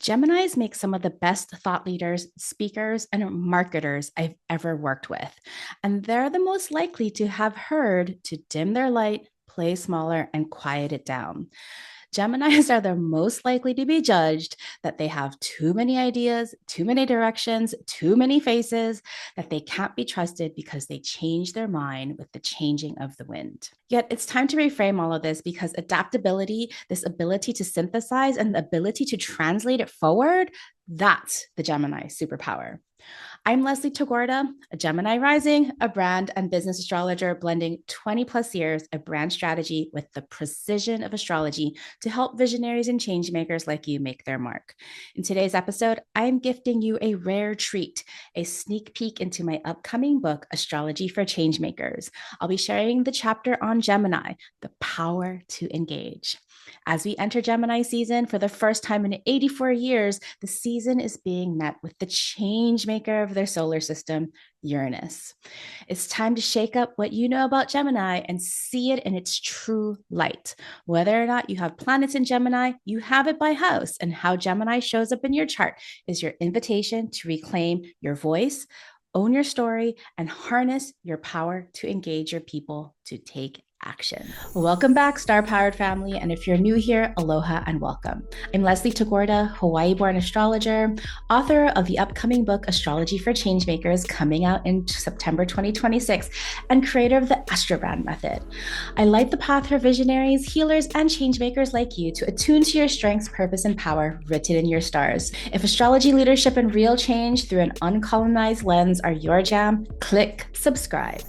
Geminis make some of the best thought leaders, speakers, and marketers I've ever worked with. And they're the most likely to have heard to dim their light, play smaller, and quiet it down. Geminis are the most likely to be judged that they have too many ideas, too many directions, too many faces, that they can't be trusted because they change their mind with the changing of the wind. Yet it's time to reframe all of this because adaptability, this ability to synthesize and the ability to translate it forward, that's the Gemini superpower. I'm Leslie Tagorda, a Gemini Rising, a brand and business astrologer, blending 20 plus years of brand strategy with the precision of astrology to help visionaries and changemakers like you make their mark. In today's episode, I'm gifting you a rare treat, a sneak peek into my upcoming book, Astrology for Changemakers. I'll be sharing the chapter on Gemini, the power to engage. As we enter Gemini season for the first time in 84 years, the season is being met with the changemaker of their solar system, Uranus. It's time to shake up what you know about Gemini and see it in its true light. Whether or not you have planets in Gemini, you have it by house, and how Gemini shows up in your chart is your invitation to reclaim your voice, own your story, and harness your power to engage your people to take action. Welcome back, Star Powered family. And if you're new here, aloha and welcome. I'm Leslie Tagorda, Hawaii-born astrologer, author of the upcoming book, Astrology for Changemakers, coming out in September 2026, and creator of the Scatterbrained method. I light the path for visionaries, healers, and changemakers like you to attune to your strengths, purpose, and power written in your stars. If astrology, leadership, and real change through an uncolonized lens are your jam, click subscribe.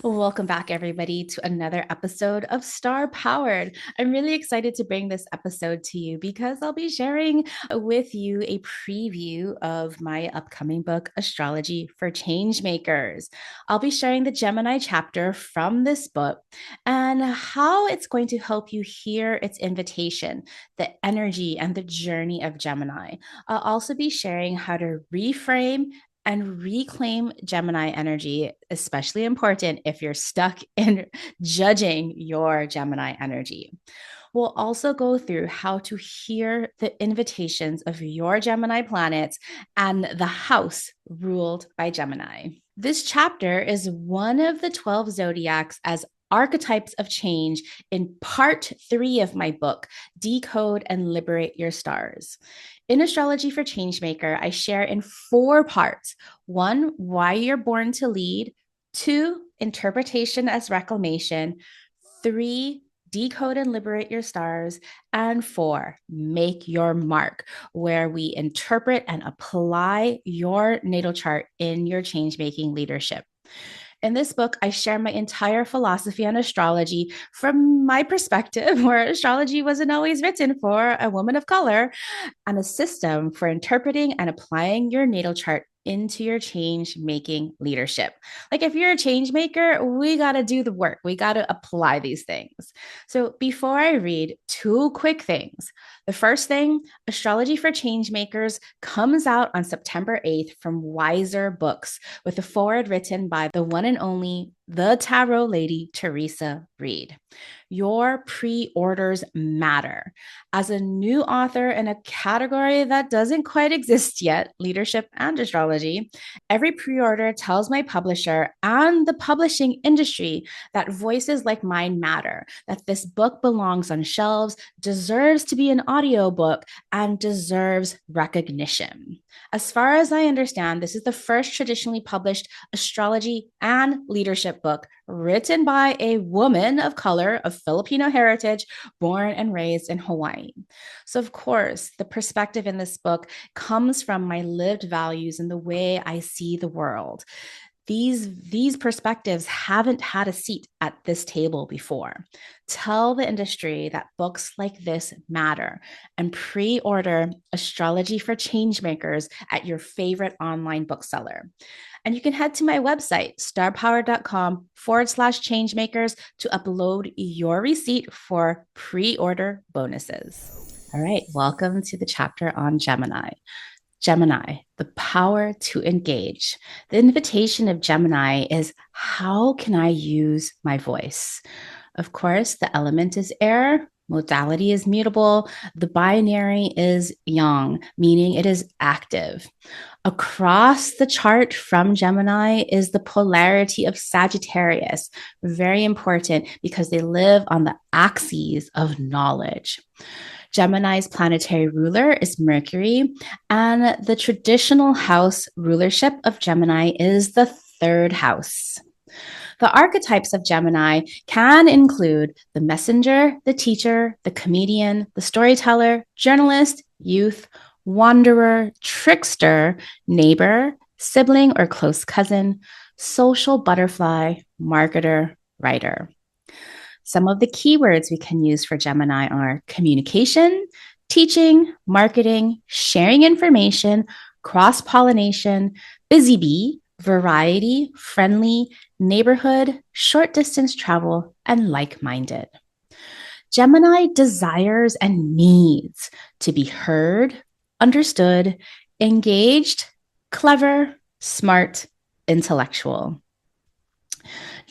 Welcome back, everybody, to another episode of Star Powered. I'm really excited to bring this episode to you because I'll be sharing with you a preview of my upcoming book, Astrology for Changemakers. I'll be sharing the Gemini chapter from this book and how it's going to help you hear its invitation, the energy and the journey of Gemini. I'll also be sharing how to reframe and reclaim Gemini energy, especially important if you're stuck in judging your Gemini energy. We'll also go through how to hear the invitations of your Gemini planets and the house ruled by Gemini. This chapter is one of the 12 zodiacs as archetypes of change in part 3 of my book, Decode and Liberate Your Stars. In Astrology for Changemaker, I share in 4 parts. 1, why you're born to lead. 2, interpretation as reclamation. 3, decode and liberate your stars. And 4, make your mark, where we interpret and apply your natal chart in your change-making leadership. In this book, I share my entire philosophy on astrology from my perspective, where astrology wasn't always written for a woman of color, and a system for interpreting and applying your natal chart into your change making leadership. Like if you're a change maker, we got to do the work. We got to apply these things. So before I read, 2 quick things. The first thing, Astrology for Changemakers comes out on September 8th from Weiser Books with a foreword written by the one and only the tarot lady, Teresa Reed. Your pre-orders matter. As a new author in a category that doesn't quite exist yet, leadership and astrology, every pre-order tells my publisher and the publishing industry that voices like mine matter, that this book belongs on shelves, deserves to be an audiobook, and deserves recognition. As far as I understand, this is the first traditionally published astrology and leadership book written by a woman of color of Filipino heritage, born and raised in Hawaii. So, of course, the perspective in this book comes from my lived values and the way I see the world. These perspectives haven't had a seat at this table before. Tell the industry that books like this matter and pre-order Astrology for Changemakers at your favorite online bookseller. And you can head to my website, starpower.com/changemakers to upload your receipt for pre-order bonuses. All right, welcome to the chapter on Gemini. Gemini, the power to engage. The invitation of Gemini is, how can I use my voice? Of course, the element is air, Modality is mutable. The binary is yang, meaning it is active. Across the chart from Gemini is the polarity of Sagittarius. Very important because they live on the axes of knowledge. Gemini's planetary ruler is Mercury, and the traditional house rulership of Gemini is the third house. The archetypes of Gemini can include the messenger, the teacher, the comedian, the storyteller, journalist, youth, wanderer, trickster, neighbor, sibling or close cousin, social butterfly, marketer, writer. Some of the keywords we can use for Gemini are communication, teaching, marketing, sharing information, cross-pollination, busy bee, variety, friendly, neighborhood, short distance travel, and like-minded. Gemini desires and needs to be heard, understood, engaged, clever, smart, intellectual.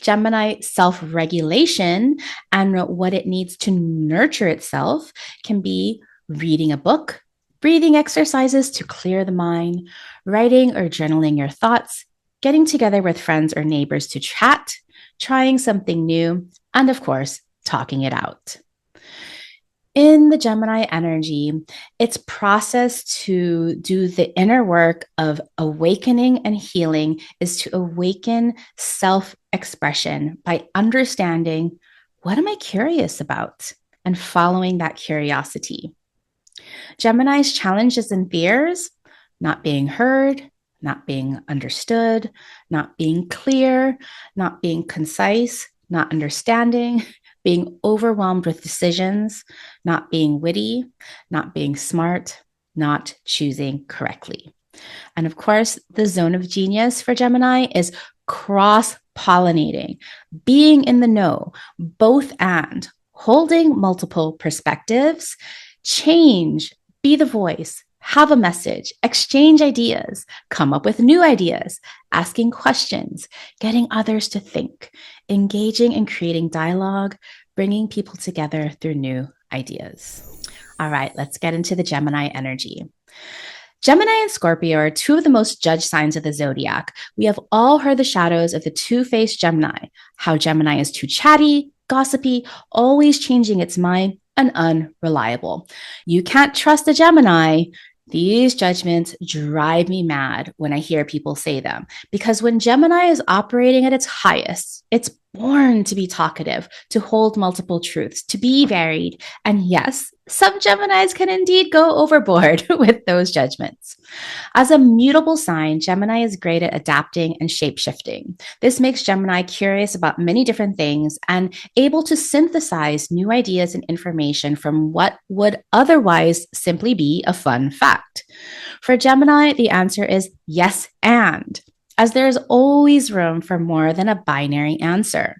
Gemini self-regulation and what it needs to nurture itself can be reading a book, breathing exercises to clear the mind, writing or journaling your thoughts, getting together with friends or neighbors to chat, trying something new, and of course, talking it out. In the Gemini energy, its process to do the inner work of awakening and healing is to awaken self-expression by understanding, what am I curious about? And following that curiosity. Gemini's challenges and fears: not being heard, not being understood, not being clear, not being concise, not understanding, being overwhelmed with decisions, not being witty, not being smart, not choosing correctly. And of course, the zone of genius for Gemini is cross-pollinating, being in the know, both and, holding multiple perspectives, change, be the voice, have a message, exchange ideas, come up with new ideas, asking questions, getting others to think, engaging and creating dialogue, bringing people together through new ideas. All right, let's get into the Gemini energy. Gemini and Scorpio are two of the most judged signs of the zodiac. We have all heard the shadows of the two-faced Gemini, how Gemini is too chatty, gossipy, always changing its mind, and unreliable. You can't trust a Gemini. These judgments drive me mad when I hear people say them, because when Gemini is operating at its highest, it's born to be talkative, to hold multiple truths, to be varied. And yes, some Geminis can indeed go overboard with those judgments. As a mutable sign, Gemini is great at adapting and shape-shifting. This makes Gemini curious about many different things and able to synthesize new ideas and information from what would otherwise simply be a fun fact. For Gemini, the answer is yes and, as there is always room for more than a binary answer.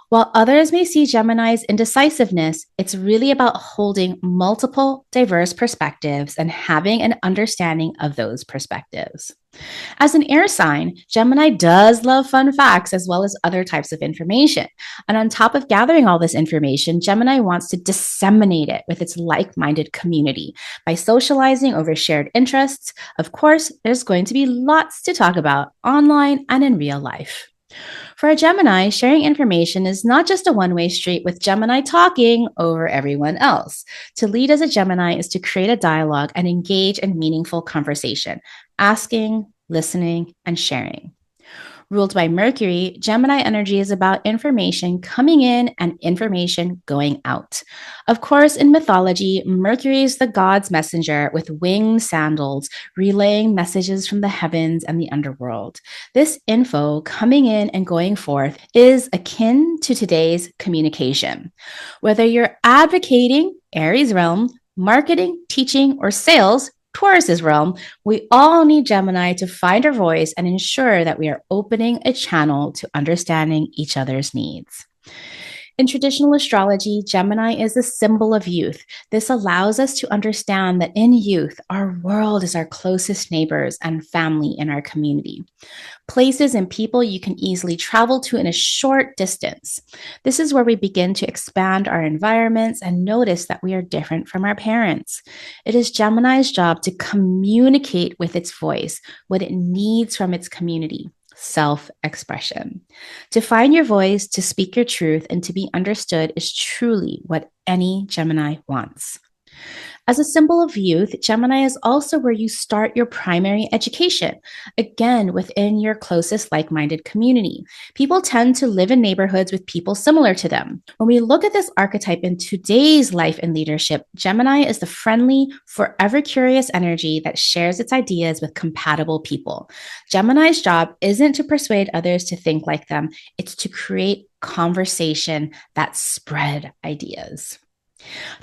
While others may see Gemini's indecisiveness, it's really about holding multiple diverse perspectives and having an understanding of those perspectives. As an air sign, Gemini does love fun facts as well as other types of information. And on top of gathering all this information, Gemini wants to disseminate it with its like-minded community by socializing over shared interests. Of course, there's going to be lots to talk about online and in real life. For a Gemini, sharing information is not just a one-way street with Gemini talking over everyone else. To lead as a Gemini is to create a dialogue and engage in meaningful conversation, asking, listening, and sharing. Ruled by Mercury, Gemini energy is about information coming in and information going out. Of course, in mythology, Mercury is the god's messenger with winged sandals, relaying messages from the heavens and the underworld. This info coming in and going forth is akin to today's communication. Whether you're advocating Aries realm, marketing, teaching, or sales, Taurus's realm, we all need Gemini to find our voice and ensure that we are opening a channel to understanding each other's needs. In traditional astrology, Gemini is a symbol of youth. This allows us to understand that in youth, our world is our closest neighbors and family in our community. Places and people you can easily travel to in a short distance. This is where we begin to expand our environments and notice that we are different from our parents. It is Gemini's job to communicate with its voice what it needs from its community. Self-expression. To find your voice, to speak your truth, and to be understood is truly what any Gemini wants. As a symbol of youth, Gemini is also where you start your primary education, again, within your closest like minded community. People tend to live in neighborhoods with people similar to them. When we look at this archetype in today's life and leadership, Gemini is the friendly, forever curious energy that shares its ideas with compatible people. Gemini's job isn't to persuade others to think like them, it's to create conversation that spread ideas.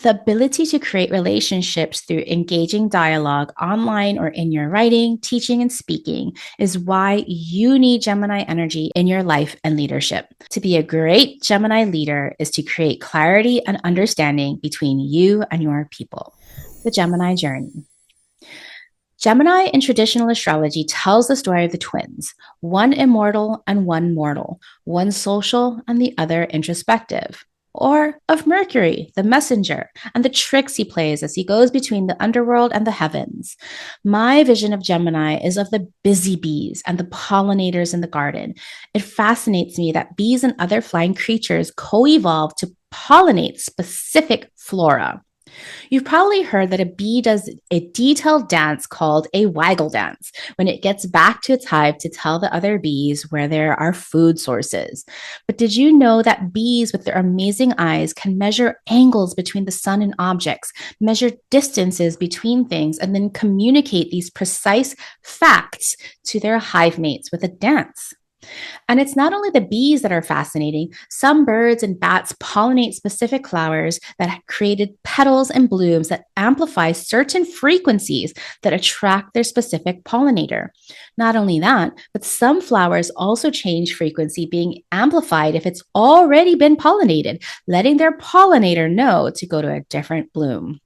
The ability to create relationships through engaging dialogue online or in your writing, teaching, and speaking is why you need Gemini energy in your life and leadership. To be a great Gemini leader is to create clarity and understanding between you and your people. The Gemini Journey. Gemini in traditional astrology tells the story of the twins, one immortal and one mortal, one social and the other introspective. Or of Mercury, the messenger, and the tricks he plays as he goes between the underworld and the heavens. My vision of Gemini is of the busy bees and the pollinators in the garden. It fascinates me that bees and other flying creatures co-evolve to pollinate specific flora. You've probably heard that a bee does a detailed dance called a waggle dance when it gets back to its hive to tell the other bees where there are food sources. But did you know that bees with their amazing eyes can measure angles between the sun and objects, measure distances between things, and then communicate these precise facts to their hive mates with a dance? And it's not only the bees that are fascinating. Some birds and bats pollinate specific flowers that have created petals and blooms that amplify certain frequencies that attract their specific pollinator. Not only that, but some flowers also change frequency, being amplified if it's already been pollinated, letting their pollinator know to go to a different bloom.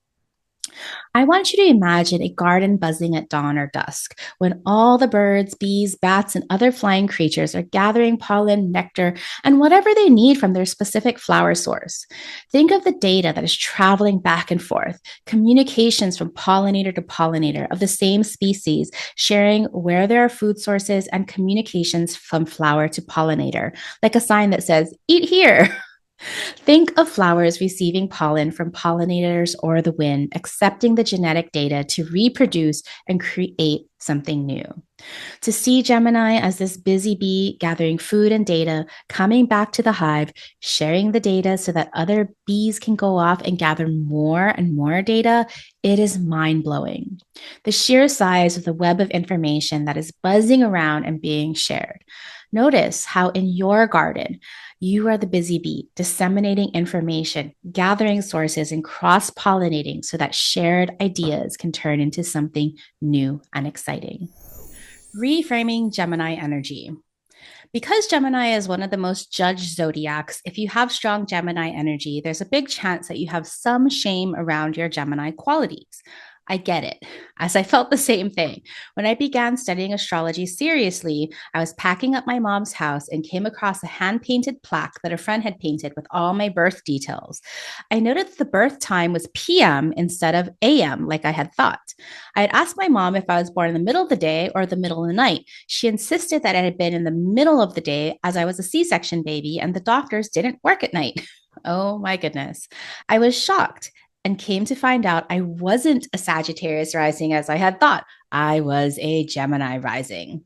I want you to imagine a garden buzzing at dawn or dusk when all the birds, bees, bats, and other flying creatures are gathering pollen, nectar, and whatever they need from their specific flower source. Think of the data that is traveling back and forth, communications from pollinator to pollinator of the same species, sharing where there are food sources, and communications from flower to pollinator, like a sign that says, "Eat here." Think of flowers receiving pollen from pollinators or the wind, accepting the genetic data to reproduce and create something new. To see Gemini as this busy bee gathering food and data, coming back to the hive, sharing the data so that other bees can go off and gather more and more data, it is mind-blowing. The sheer size of the web of information that is buzzing around and being shared. Notice how in your garden, you are the busy bee, disseminating information, gathering sources, and cross-pollinating so that shared ideas can turn into something new and exciting. Reframing Gemini energy. Because Gemini is one of the most judged zodiacs, if you have strong Gemini energy, there's a big chance that you have some shame around your Gemini qualities. I get it, as I felt the same thing. When I began studying astrology seriously, I was packing up my mom's house and came across a hand-painted plaque that a friend had painted with all my birth details. I noted that the birth time was PM instead of AM, like I had thought. I had asked my mom if I was born in the middle of the day or the middle of the night. She insisted that it had been in the middle of the day as I was a C-section baby and the doctors didn't work at night. Oh my goodness. I was shocked and came to find out I wasn't a Sagittarius rising as I had thought. I was a Gemini rising.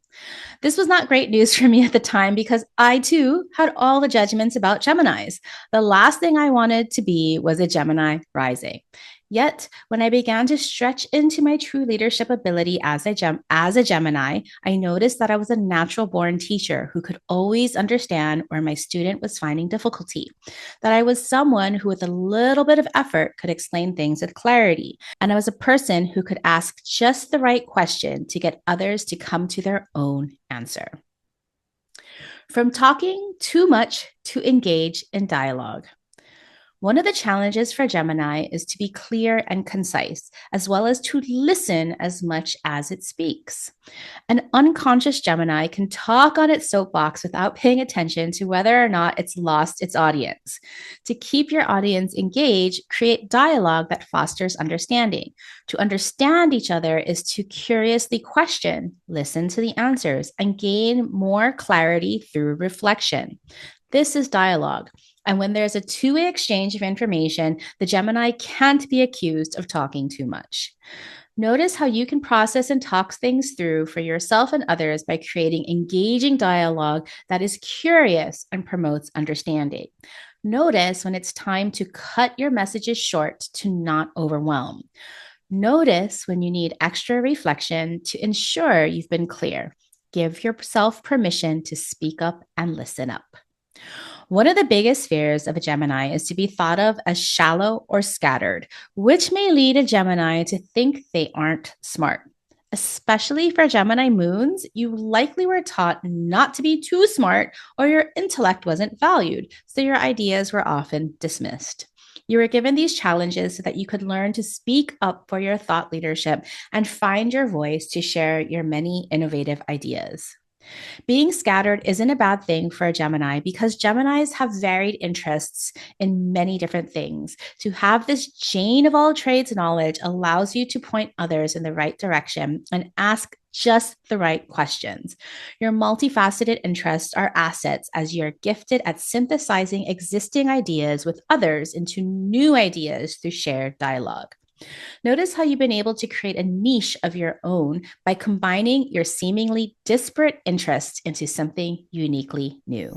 This was not great news for me at the time because I too had all the judgments about Geminis. The last thing I wanted to be was a Gemini rising. Yet, when I began to stretch into my true leadership ability as a Gemini, I noticed that I was a natural born teacher who could always understand where my student was finding difficulty, that I was someone who, with a little bit of effort, could explain things with clarity, and I was a person who could ask just the right question to get others to come to their own answer. From talking too much to engage in dialogue. One of the challenges for Gemini is to be clear and concise, as well as to listen as much as it speaks. An unconscious Gemini can talk on its soapbox without paying attention to whether or not it's lost its audience. To keep your audience engaged, create dialogue that fosters understanding. To understand each other is to curiously question, listen to the answers, and gain more clarity through reflection. This is dialogue. And when there's a two-way exchange of information, the Gemini can't be accused of talking too much. Notice how you can process and talk things through for yourself and others by creating engaging dialogue that is curious and promotes understanding. Notice when it's time to cut your messages short to not overwhelm. Notice when you need extra reflection to ensure you've been clear. Give yourself permission to speak up and listen up. One of the biggest fears of a Gemini is to be thought of as shallow or scattered, which may lead a Gemini to think they aren't smart. Especially for Gemini moons, you likely were taught not to be too smart or your intellect wasn't valued, so your ideas were often dismissed. You were given these challenges so that you could learn to speak up for your thought leadership and find your voice to share your many innovative ideas. Being scattered isn't a bad thing for a Gemini because Geminis have varied interests in many different things. To have this Jane of all trades knowledge allows you to point others in the right direction and ask just the right questions. Your multifaceted interests are assets as you're gifted at synthesizing existing ideas with others into new ideas through shared dialogue. Notice how you've been able to create a niche of your own by combining your seemingly disparate interests into something uniquely new.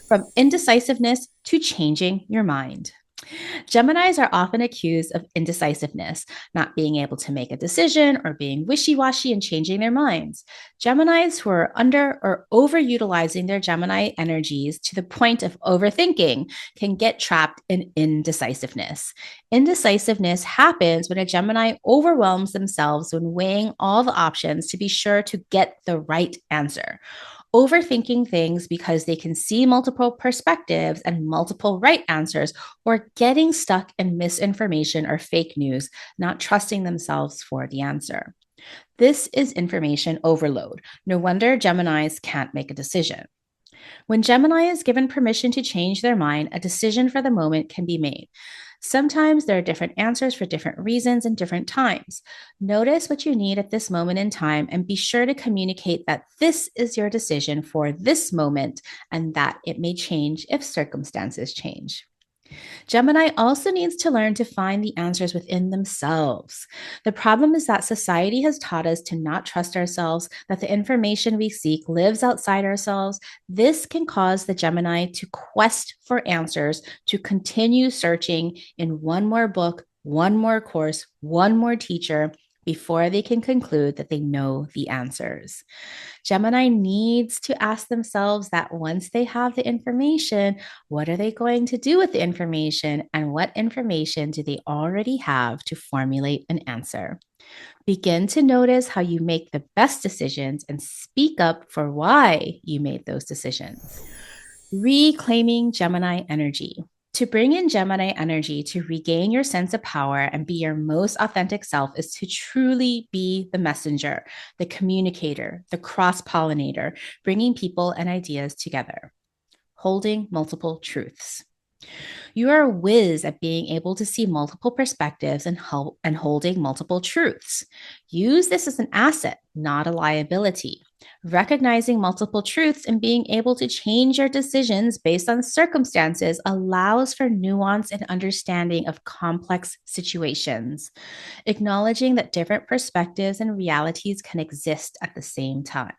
From indecisiveness to changing your mind. Geminis are often accused of indecisiveness, not being able to make a decision or being wishy-washy and changing their minds. Geminis who are under or overutilizing their Gemini energies to the point of overthinking can get trapped in indecisiveness. Indecisiveness happens when a Gemini overwhelms themselves when weighing all the options to be sure to get the right answer. Overthinking things because they can see multiple perspectives and multiple right answers, or getting stuck in misinformation or fake news, not trusting themselves for the answer. This is information overload. No wonder Geminis can't make a decision. When Gemini is given permission to change their mind, a decision for the moment can be made. Sometimes there are different answers for different reasons and different times. Notice what you need at this moment in time and be sure to communicate that this is your decision for this moment and that it may change if circumstances change. Gemini also needs to learn to find the answers within themselves. The problem is that society has taught us to not trust ourselves, that the information we seek lives outside ourselves. This can cause the Gemini to quest for answers, to continue searching in one more book, one more course, one more teacher, before they can conclude that they know the answers. Gemini needs to ask themselves that once they have the information, what are they going to do with the information and what information do they already have to formulate an answer? Begin to notice how you make the best decisions and speak up for why you made those decisions. Reclaiming Gemini energy. To bring in Gemini energy to regain your sense of power and be your most authentic self is to truly be the messenger, the communicator, the cross-pollinator, bringing people and ideas together, holding multiple truths. You are a whiz at being able to see multiple perspectives and holding multiple truths. Use this as an asset, not a liability. Recognizing multiple truths and being able to change your decisions based on circumstances allows for nuance and understanding of complex situations, acknowledging that different perspectives and realities can exist at the same time.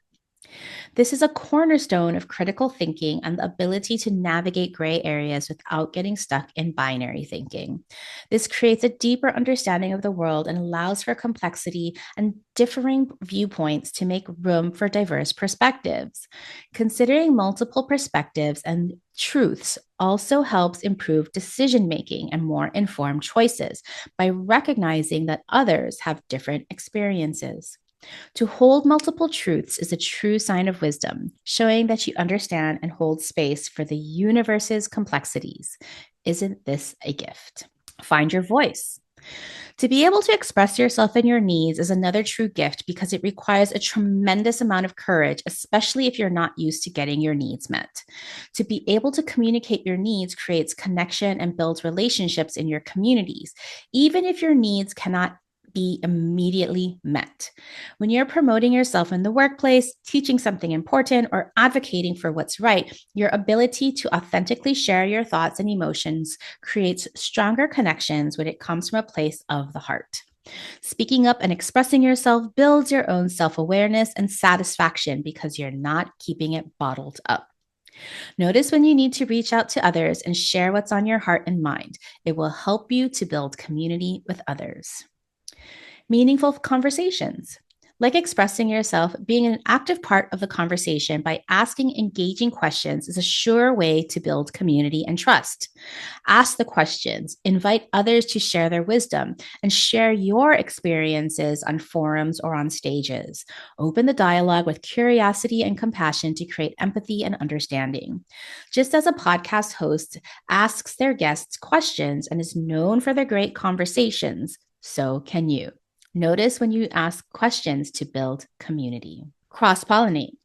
This is a cornerstone of critical thinking and the ability to navigate gray areas without getting stuck in binary thinking. This creates a deeper understanding of the world and allows for complexity and differing viewpoints to make room for diverse perspectives. Considering multiple perspectives and truths also helps improve decision making and more informed choices by recognizing that others have different experiences. To hold multiple truths is a true sign of wisdom, showing that you understand and hold space for the universe's complexities. Isn't this a gift? Find your voice. To be able to express yourself and your needs is another true gift because it requires a tremendous amount of courage, especially if you're not used to getting your needs met. To be able to communicate your needs creates connection and builds relationships in your communities, even if your needs cannot be immediately met. When you're promoting yourself in the workplace, teaching something important, or advocating for what's right, your ability to authentically share your thoughts and emotions creates stronger connections when it comes from a place of the heart. Speaking up and expressing yourself builds your own self-awareness and satisfaction because you're not keeping it bottled up. Notice when you need to reach out to others and share what's on your heart and mind. It will help you to build community with others. Meaningful conversations. Like expressing yourself, being an active part of the conversation by asking engaging questions is a sure way to build community and trust. Ask the questions, invite others to share their wisdom, and share your experiences on forums or on stages. Open the dialogue with curiosity and compassion to create empathy and understanding. Just as a podcast host asks their guests questions and is known for their great conversations, so can you. Notice when you ask questions to build community. Cross-pollinate.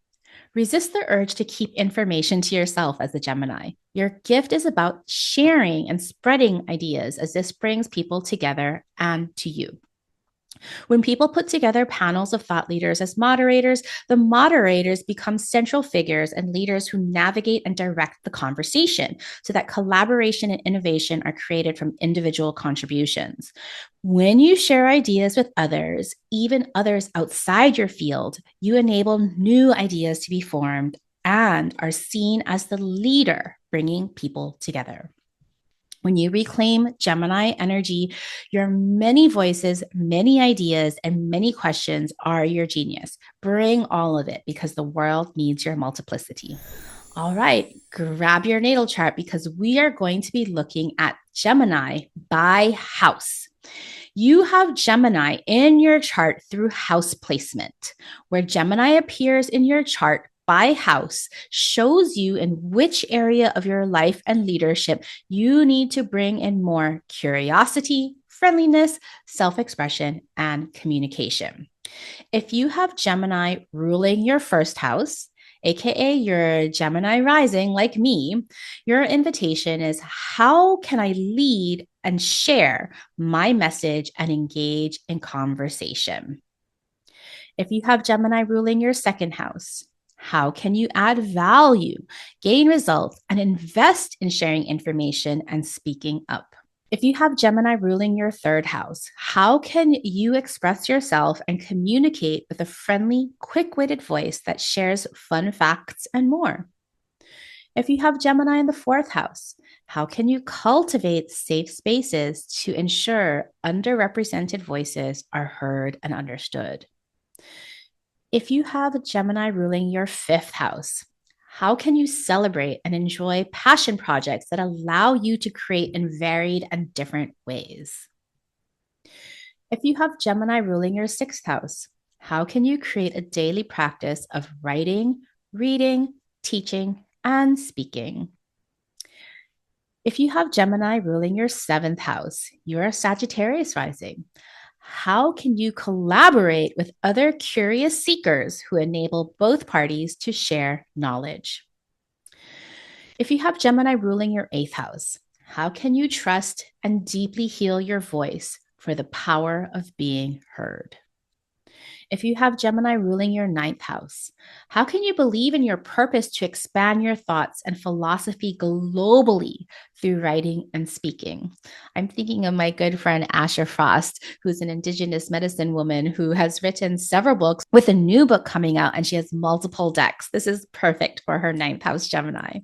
Resist the urge to keep information to yourself as a Gemini. Your gift is about sharing and spreading ideas as this brings people together and to you. When people put together panels of thought leaders as moderators, the moderators become central figures and leaders who navigate and direct the conversation so that collaboration and innovation are created from individual contributions. When you share ideas with others, even others outside your field, you enable new ideas to be formed and are seen as the leader bringing people together. When you reclaim Gemini energy, your many voices, many ideas, and many questions are your genius. Bring all of it because the world needs your multiplicity. All right, grab your natal chart because we are going to be looking at Gemini by house. You have Gemini in your chart through house placement, where Gemini appears in your chart by house shows you in which area of your life and leadership you need to bring in more curiosity, friendliness, self-expression, and communication. If you have Gemini ruling your first house, AKA your Gemini rising like me, your invitation is how can I lead and share my message and engage in conversation? If you have Gemini ruling your second house, how can you add value, gain results, and invest in sharing information and speaking up? If you have Gemini ruling your third house, how can you express yourself and communicate with a friendly, quick-witted voice that shares fun facts and more? If you have Gemini in the fourth house, how can you cultivate safe spaces to ensure underrepresented voices are heard and understood? If you have a Gemini ruling your fifth house, how can you celebrate and enjoy passion projects that allow you to create in varied and different ways? If you have Gemini ruling your sixth house, how can you create a daily practice of writing, reading, teaching, and speaking? If you have Gemini ruling your seventh house, you're a Sagittarius rising. How can you collaborate with other curious seekers who enable both parties to share knowledge? If you have Gemini ruling your eighth house, how can you trust and deeply heal your voice for the power of being heard? If you have Gemini ruling your ninth house, how can you believe in your purpose to expand your thoughts and philosophy globally through writing and speaking? I'm thinking of my good friend Asher Frost, who's an Indigenous medicine woman who has written several books with a new book coming out, and she has multiple decks. This is perfect for her ninth house Gemini.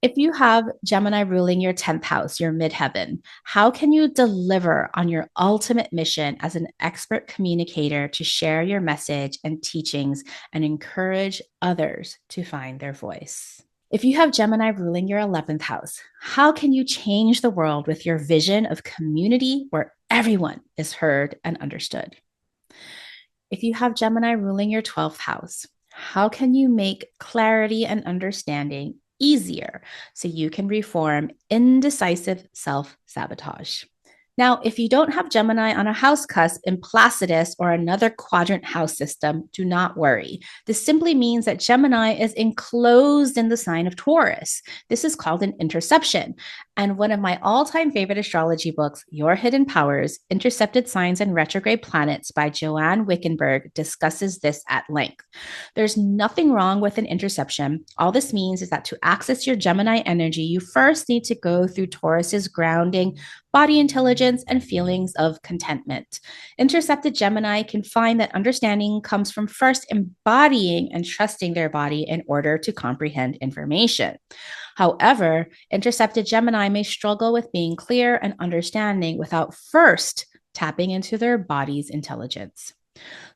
If you have Gemini ruling your 10th house, your midheaven, how can you deliver on your ultimate mission as an expert communicator to share your message and teachings and encourage others to find their voice? If you have Gemini ruling your 11th house, how can you change the world with your vision of community where everyone is heard and understood? If you have Gemini ruling your 12th house, how can you make clarity and understanding easier so you can reform indecisive self-sabotage? Now, if you don't have Gemini on a house cusp in Placidus or another quadrant house system, do not worry. This simply means that Gemini is enclosed in the sign of Taurus. This is called an interception. And one of my all-time favorite astrology books, Your Hidden Powers, Intercepted Signs and Retrograde Planets by Joanne Wickenberg, discusses this at length. There's nothing wrong with an interception. All this means is that to access your Gemini energy, you first need to go through Taurus's grounding, body intelligence, and feelings of contentment. Intercepted Gemini can find that understanding comes from first embodying and trusting their body in order to comprehend information. However, intercepted Gemini may struggle with being clear and understanding without first tapping into their body's intelligence.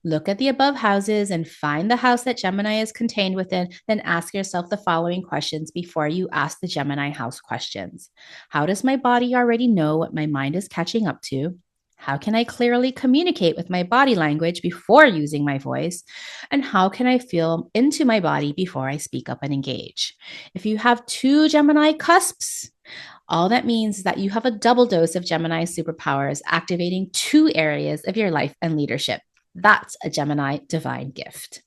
Look at the above houses and find the house that Gemini is contained within, then ask yourself the following questions before you ask the Gemini house questions. How does my body already know what my mind is catching up to? How can I clearly communicate with my body language before using my voice? And how can I feel into my body before I speak up and engage? If you have 2 Gemini cusps, all that means is that you have a double dose of Gemini superpowers activating 2 areas of your life and leadership. That's a Gemini divine gift.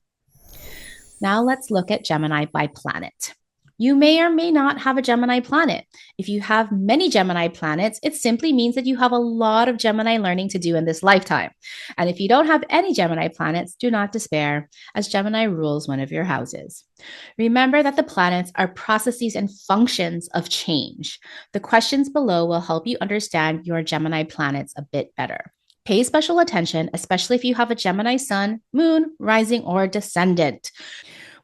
Now let's look at Gemini by planet. You may or may not have a Gemini planet. If you have many Gemini planets, it simply means that you have a lot of Gemini learning to do in this lifetime. And if you don't have any Gemini planets, do not despair, as Gemini rules one of your houses. Remember that the planets are processes and functions of change. The questions below will help you understand your Gemini planets a bit better. Pay special attention, especially if you have a Gemini sun, moon, rising, or descendant.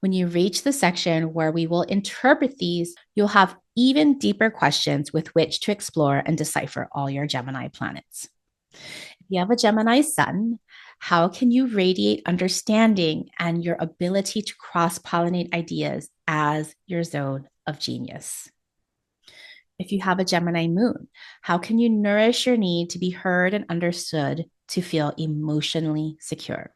When you reach the section where we will interpret these, you'll have even deeper questions with which to explore and decipher all your Gemini planets. If you have a Gemini sun, how can you radiate understanding and your ability to cross-pollinate ideas as your zone of genius? If you have a Gemini moon, how can you nourish your need to be heard and understood to feel emotionally secure?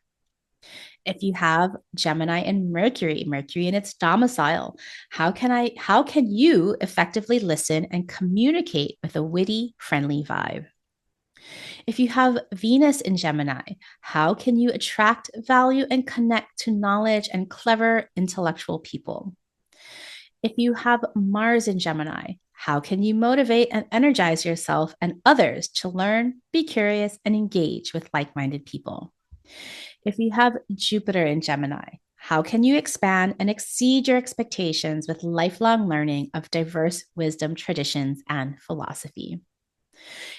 If you have Gemini and Mercury in its domicile, how can you effectively listen and communicate with a witty, friendly vibe? If you have Venus in Gemini, how can you attract value and connect to knowledge and clever intellectual people? If you have Mars in Gemini, how can you motivate and energize yourself and others to learn, be curious, and engage with like-minded people? If you have Jupiter in Gemini, how can you expand and exceed your expectations with lifelong learning of diverse wisdom, traditions, and philosophy?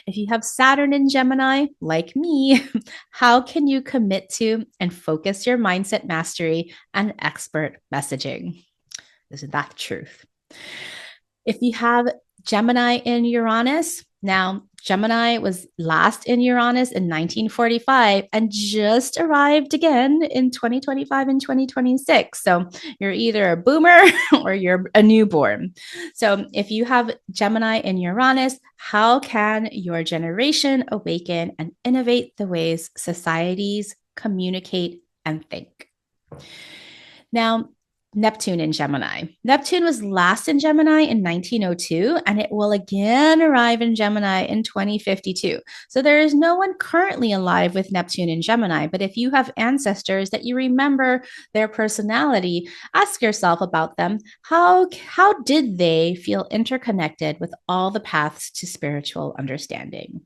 If you have Saturn in Gemini, like me, how can you commit to and focus your mindset mastery and expert messaging? Isn't that the truth? If you have Gemini in Uranus, now Gemini was last in Uranus in 1945 and just arrived again in 2025 and 2026. So you're either a boomer or you're a newborn. So if you have Gemini in Uranus, how can your generation awaken and innovate the ways societies communicate and think? Now, Neptune in Gemini. Neptune was last in Gemini in 1902, and it will again arrive in Gemini in 2052. So there is no one currently alive with Neptune in Gemini, but if you have ancestors that you remember their personality, ask yourself about them. How did they feel interconnected with all the paths to spiritual understanding?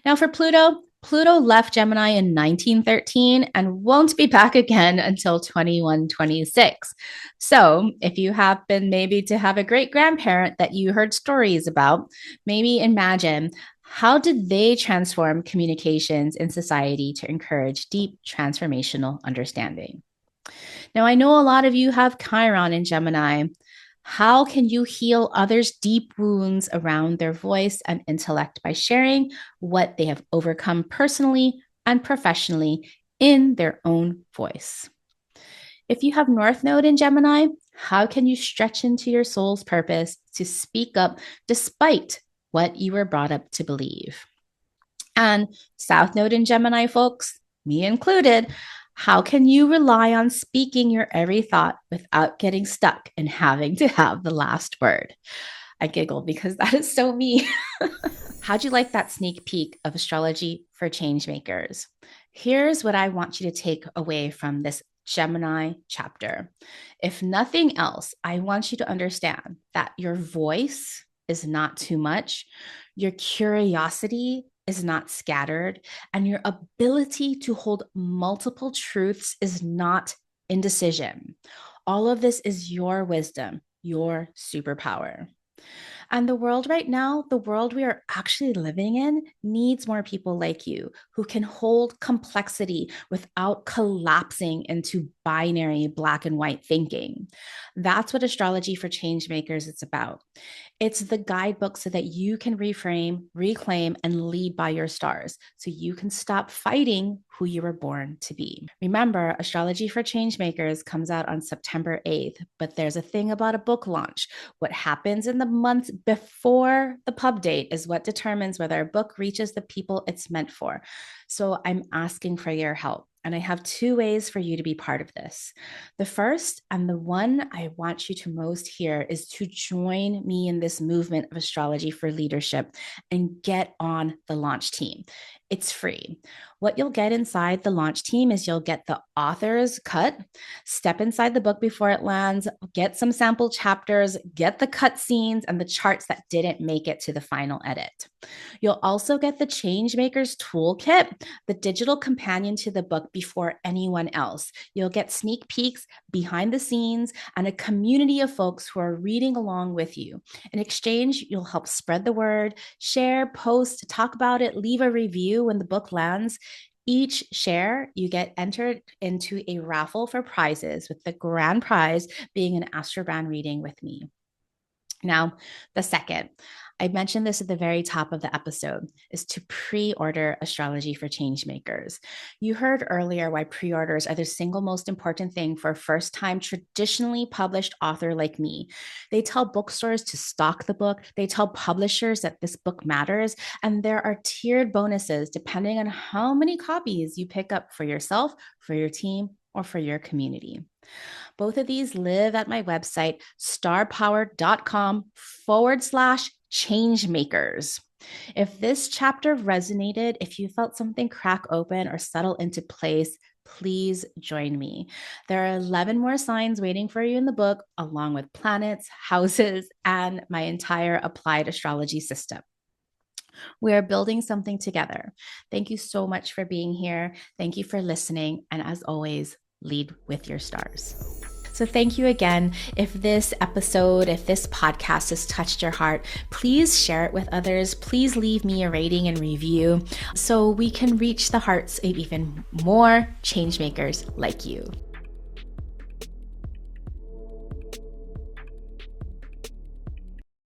Now for Pluto, Pluto left Gemini in 1913 and won't be back again until 2126. So if you happen maybe to have a great grandparent that you heard stories about, maybe imagine how did they transform communications in society to encourage deep transformational understanding? Now, I know a lot of you have Chiron in Gemini. How can you heal others' deep wounds around their voice and intellect by sharing what they have overcome personally and professionally in their own voice? If you have North Node in Gemini, how can you stretch into your soul's purpose to speak up despite what you were brought up to believe? And South Node in Gemini, folks, me included, how can you rely on speaking your every thought without getting stuck and having to have the last word? I giggle because that is so me. How'd you like that sneak peek of astrology for changemakers? Here's what I want you to take away from this Gemini chapter. If nothing else, I want you to understand that your voice is not too much, your curiosity is not scattered, and your ability to hold multiple truths is not indecision. All of this is your wisdom, your superpower. And the world right now, the world we are actually living in, needs more people like you who can hold complexity without collapsing into binary black and white thinking. That's what astrology for changemakers is about. It's the guidebook so that you can reframe, reclaim, and lead by your stars so you can stop fighting who you were born to be. Remember, Astrology for Changemakers comes out on September 8th, but there's a thing about a book launch. What happens in the months before the pub date is what determines whether a book reaches the people it's meant for. So I'm asking for your help. And I have two ways for you to be part of this. The first, and the one I want you to most hear, is to join me in this movement of astrology for leadership and get on the launch team. It's free. What you'll get inside the launch team is you'll get the author's cut, step inside the book before it lands, get some sample chapters, get the cut scenes and the charts that didn't make it to the final edit. You'll also get the Changemakers toolkit, the digital companion to the book before anyone else. You'll get sneak peeks, behind the scenes, and a community of folks who are reading along with you. In exchange, you'll help spread the word, share, post, talk about it, leave a review when the book lands. Each share, you get entered into a raffle for prizes, with the grand prize being an Astrobrand reading with me. Now, the second, I mentioned this at the very top of the episode, is to pre-order Astrology for Changemakers. You heard earlier why pre-orders are the single most important thing for a first-time traditionally published author like me. They tell bookstores to stock the book, they tell publishers that this book matters, and there are tiered bonuses depending on how many copies you pick up for yourself, for your team, or for your community. Both of these live at my website, starpowered.com/changemakers. If this chapter resonated, if you felt something crack open or settle into place, please join me. There are 11 more signs waiting for you in the book, along with planets, houses, and my entire applied astrology system. We are building something together. Thank you so much for being here. Thank you for listening. And as always, lead with your stars. So thank you again. If this episode, if this podcast has touched your heart, please share it with others. Please leave me a rating and review so we can reach the hearts of even more changemakers like you.